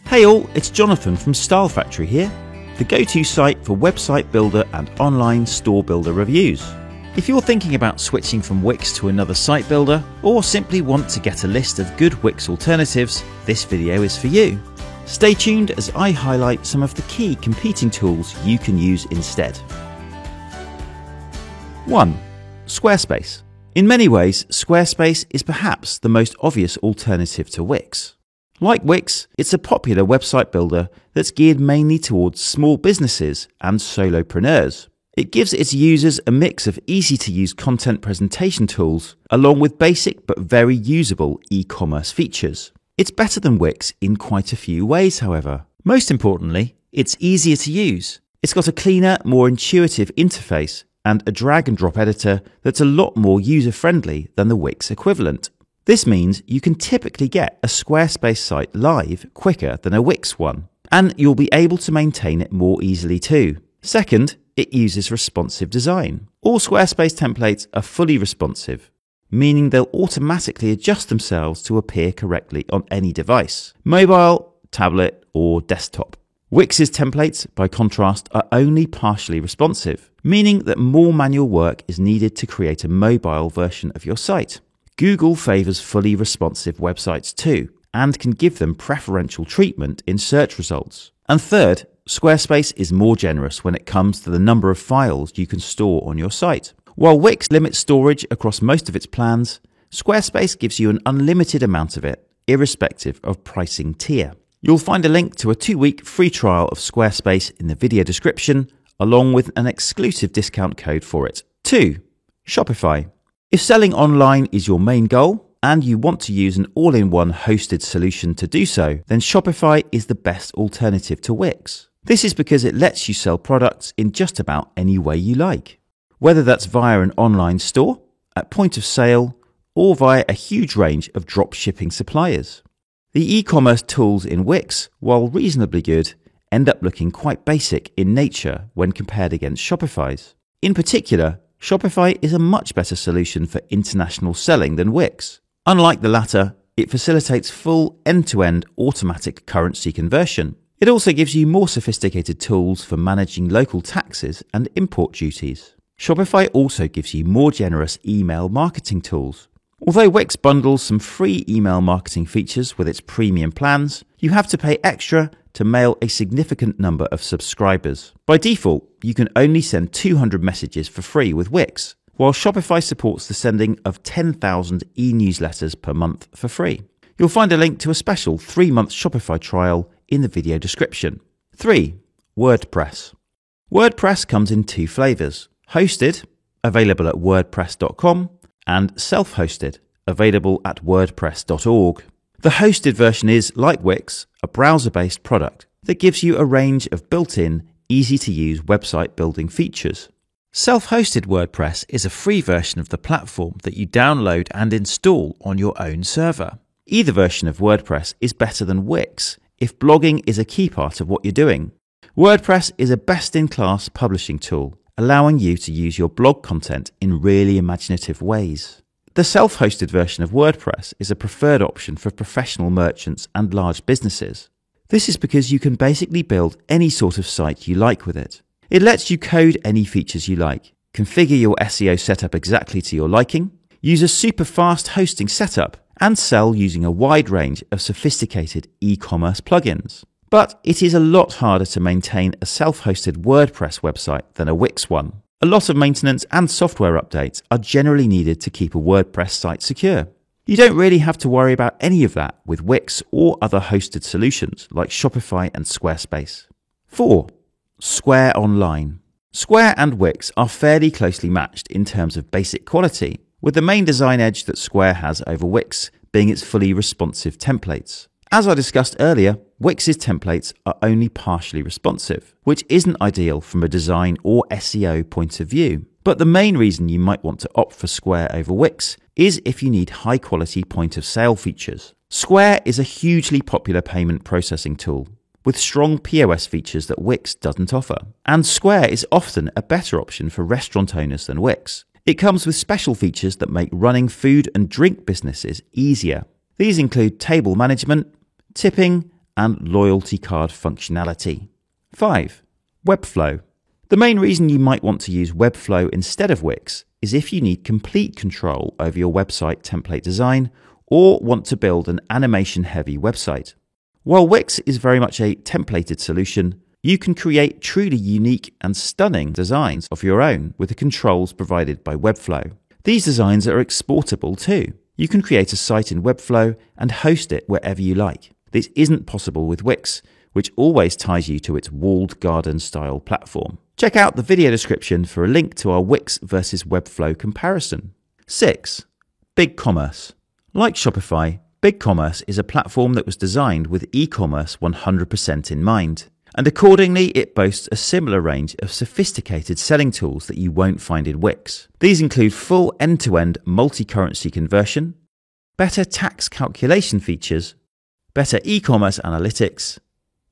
Hey all, it's Jonathan from Style Factory here, the go-to site for website builder and online store builder reviews. If you're thinking about switching from Wix to another site builder, or simply want to get a list of good Wix alternatives, this video is for you. Stay tuned as I highlight some of the key competing tools you can use instead. 1. Squarespace. In many ways, Squarespace is perhaps the most obvious alternative to Wix. Like Wix, it's a popular website builder that's geared mainly towards small businesses and solopreneurs. It gives its users a mix of easy-to-use content presentation tools along with basic but very usable e-commerce features. It's better than Wix in quite a few ways, however. Most importantly, it's easier to use. It's got a cleaner, more intuitive interface and a drag-and-drop editor that's a lot more user-friendly than the Wix equivalent. This means you can typically get a Squarespace site live quicker than a Wix one, and you'll be able to maintain it more easily too. Second, it uses responsive design. All Squarespace templates are fully responsive, meaning they'll automatically adjust themselves to appear correctly on any device, mobile, tablet, or desktop. Wix's templates, by contrast, are only partially responsive, meaning that more manual work is needed to create a mobile version of your site. Google favours fully responsive websites too, and can give them preferential treatment in search results. And third, Squarespace is more generous when it comes to the number of files you can store on your site. While Wix limits storage across most of its plans, Squarespace gives you an unlimited amount of it, irrespective of pricing tier. You'll find a link to a 2-week free trial of Squarespace in the video description, along with an exclusive discount code for it. 2. Shopify. If selling online is your main goal, and you want to use an all-in-one hosted solution to do so, then Shopify is the best alternative to Wix. This is because it lets you sell products in just about any way you like, whether that's via an online store, at point of sale, or via a huge range of drop shipping suppliers. The e-commerce tools in Wix, while reasonably good, end up looking quite basic in nature when compared against Shopify's. In particular, Shopify is a much better solution for international selling than Wix. Unlike the latter, it facilitates full end-to-end automatic currency conversion. It also gives you more sophisticated tools for managing local taxes and import duties. Shopify also gives you more generous email marketing tools. Although Wix bundles some free email marketing features with its premium plans, you have to pay extra to mail a significant number of subscribers. By default, you can only send 200 messages for free with Wix, while Shopify supports the sending of 10,000 e-newsletters per month for free. You'll find a link to a special 3-month Shopify trial in the video description. 3. WordPress. WordPress comes in 2 flavors: hosted, available at wordpress.com, and self-hosted, available at wordpress.org. The hosted version is, like Wix, a browser-based product that gives you a range of built-in, easy-to-use website building features. Self-hosted WordPress is a free version of the platform that you download and install on your own server. Either version of WordPress is better than Wix if blogging is a key part of what you're doing. WordPress is a best-in-class publishing tool, allowing you to use your blog content in really imaginative ways. The self-hosted version of WordPress is a preferred option for professional merchants and large businesses. This is because you can basically build any sort of site you like with it. It lets you code any features you like, configure your SEO setup exactly to your liking, use a super fast hosting setup, and sell using a wide range of sophisticated e-commerce plugins. But it is a lot harder to maintain a self-hosted WordPress website than a Wix one. A lot of maintenance and software updates are generally needed to keep a WordPress site secure. You don't really have to worry about any of that with Wix or other hosted solutions like Shopify and Squarespace. 4. Square Online. Square and Wix are fairly closely matched in terms of basic quality, with the main design edge that Square has over Wix being its fully responsive templates. As I discussed earlier, Wix's templates are only partially responsive, which isn't ideal from a design or SEO point of view. But the main reason you might want to opt for Square over Wix is if you need high-quality point-of-sale features. Square is a hugely popular payment processing tool, with strong POS features that Wix doesn't offer. And Square is often a better option for restaurant owners than Wix. It comes with special features that make running food and drink businesses easier. These include table management, tipping, and loyalty card functionality. 5. Webflow. The main reason you might want to use Webflow instead of Wix is if you need complete control over your website template design or want to build an animation-heavy website. While Wix is very much a templated solution, you can create truly unique and stunning designs of your own with the controls provided by Webflow. These designs are exportable too. You can create a site in Webflow and host it wherever you like. This isn't possible with Wix, which always ties you to its walled garden style platform. Check out the video description for a link to our Wix versus Webflow comparison. 6. BigCommerce. Like Shopify, BigCommerce is a platform that was designed with e-commerce 100% in mind. And accordingly, it boasts a similar range of sophisticated selling tools that you won't find in Wix. These include full end-to-end multi-currency conversion, better tax calculation features, better e-commerce analytics,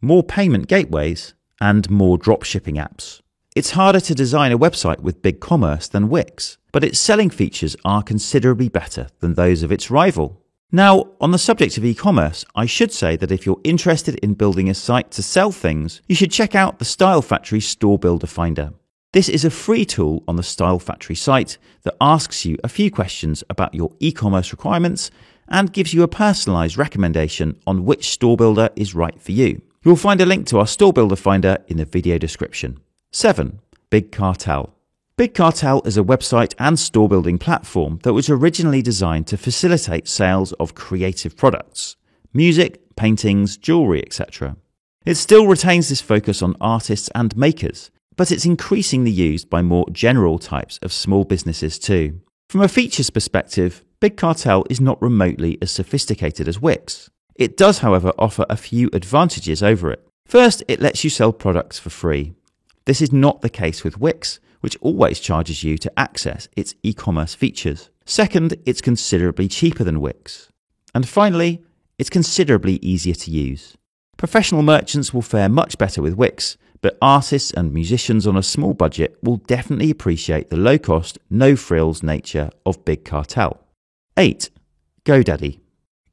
more payment gateways, and more dropshipping apps. It's harder to design a website with BigCommerce than Wix, but its selling features are considerably better than those of its rival. Now, on the subject of e-commerce, I should say that if you're interested in building a site to sell things, you should check out the Style Factory Store Builder Finder. This is a free tool on the Style Factory site that asks you a few questions about your e-commerce requirements and gives you a personalized recommendation on which store builder is right for you. You'll find a link to our Store Builder Finder in the video description. 7. BigCartel. BigCartel is a website and store building platform that was originally designed to facilitate sales of creative products, music, paintings, jewelry, etc. It still retains this focus on artists and makers, but it's increasingly used by more general types of small businesses too. From a features perspective, BigCartel is not remotely as sophisticated as Wix. It does, however, offer a few advantages over it. First, it lets you sell products for free. This is not the case with Wix, which always charges you to access its e-commerce features. Second, it's considerably cheaper than Wix. And finally, it's considerably easier to use. Professional merchants will fare much better with Wix, but artists and musicians on a small budget will definitely appreciate the low-cost, no-frills nature of BigCartel. 8. GoDaddy.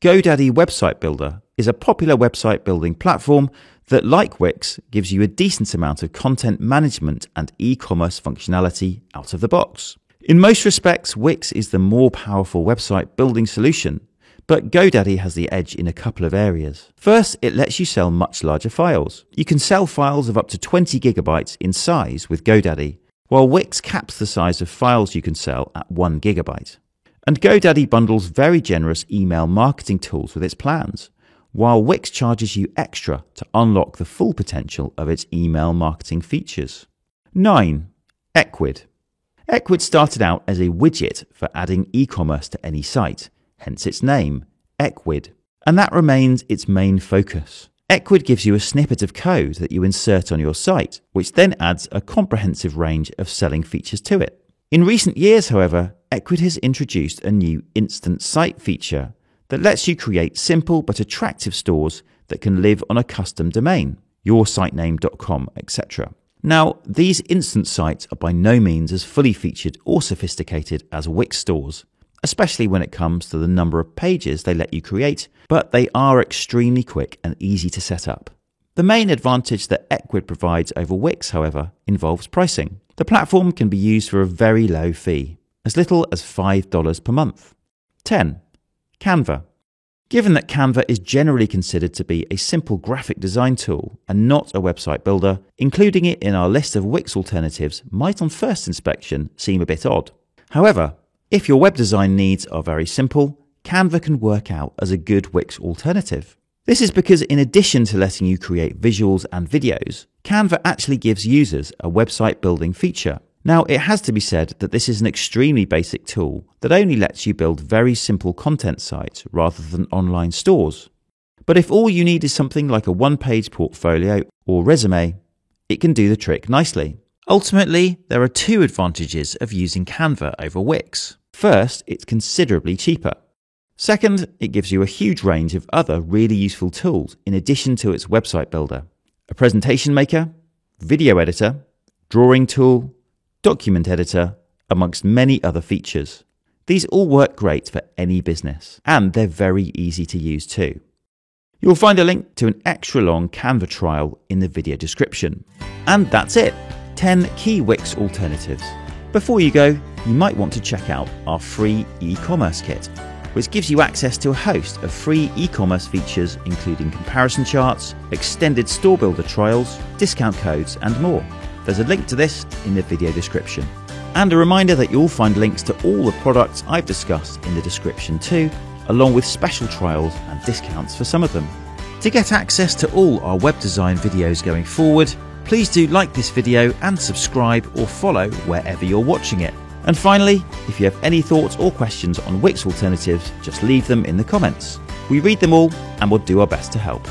GoDaddy Website Builder is a popular website building platform that, like Wix, gives you a decent amount of content management and e-commerce functionality out of the box. In most respects, Wix is the more powerful website building solution, but GoDaddy has the edge in a couple of areas. First, it lets you sell much larger files. You can sell files of up to 20 gigabytes in size with GoDaddy, while Wix caps the size of files you can sell at 1 gigabyte. And GoDaddy bundles very generous email marketing tools with its plans, while Wix charges you extra to unlock the full potential of its email marketing features. 9. Ecwid. Ecwid started out as a widget for adding e-commerce to any site, hence its name, Ecwid, and that remains its main focus. Ecwid gives you a snippet of code that you insert on your site, which then adds a comprehensive range of selling features to it. In recent years, however, Ecwid has introduced a new instant site feature that lets you create simple but attractive stores that can live on a custom domain, yoursitename.com, etc. Now, these instant sites are by no means as fully featured or sophisticated as Wix stores, especially when it comes to the number of pages they let you create, but they are extremely quick and easy to set up. The main advantage that Ecwid provides over Wix, however, involves pricing. The platform can be used for a very low fee, as little as $5 per month. 10. Canva. Given that Canva is generally considered to be a simple graphic design tool and not a website builder, including it in our list of Wix alternatives might on first inspection seem a bit odd. However, if your web design needs are very simple, Canva can work out as a good Wix alternative. This is because in addition to letting you create visuals and videos, Canva actually gives users a website building feature. Now, it has to be said that this is an extremely basic tool that only lets you build very simple content sites rather than online stores. But if all you need is something like a one-page portfolio or resume, it can do the trick nicely. Ultimately, there are two advantages of using Canva over Wix. First, it's considerably cheaper. Second, it gives you a huge range of other really useful tools in addition to its website builder. A presentation maker, video editor, drawing tool, document editor, amongst many other features. These all work great for any business, and they're very easy to use too. You'll find a link to an extra long Canva trial in the video description. And that's it, 10 key Wix alternatives. Before you go, you might want to check out our free e-commerce kit, which gives you access to a host of free e-commerce features including comparison charts, extended store builder trials, discount codes and more. There's a link to this in the video description. And a reminder that you'll find links to all the products I've discussed in the description too, along with special trials and discounts for some of them. To get access to all our web design videos going forward, please do like this video and subscribe or follow wherever you're watching it. And finally, if you have any thoughts or questions on Wix alternatives, just leave them in the comments. We read them all and we'll do our best to help.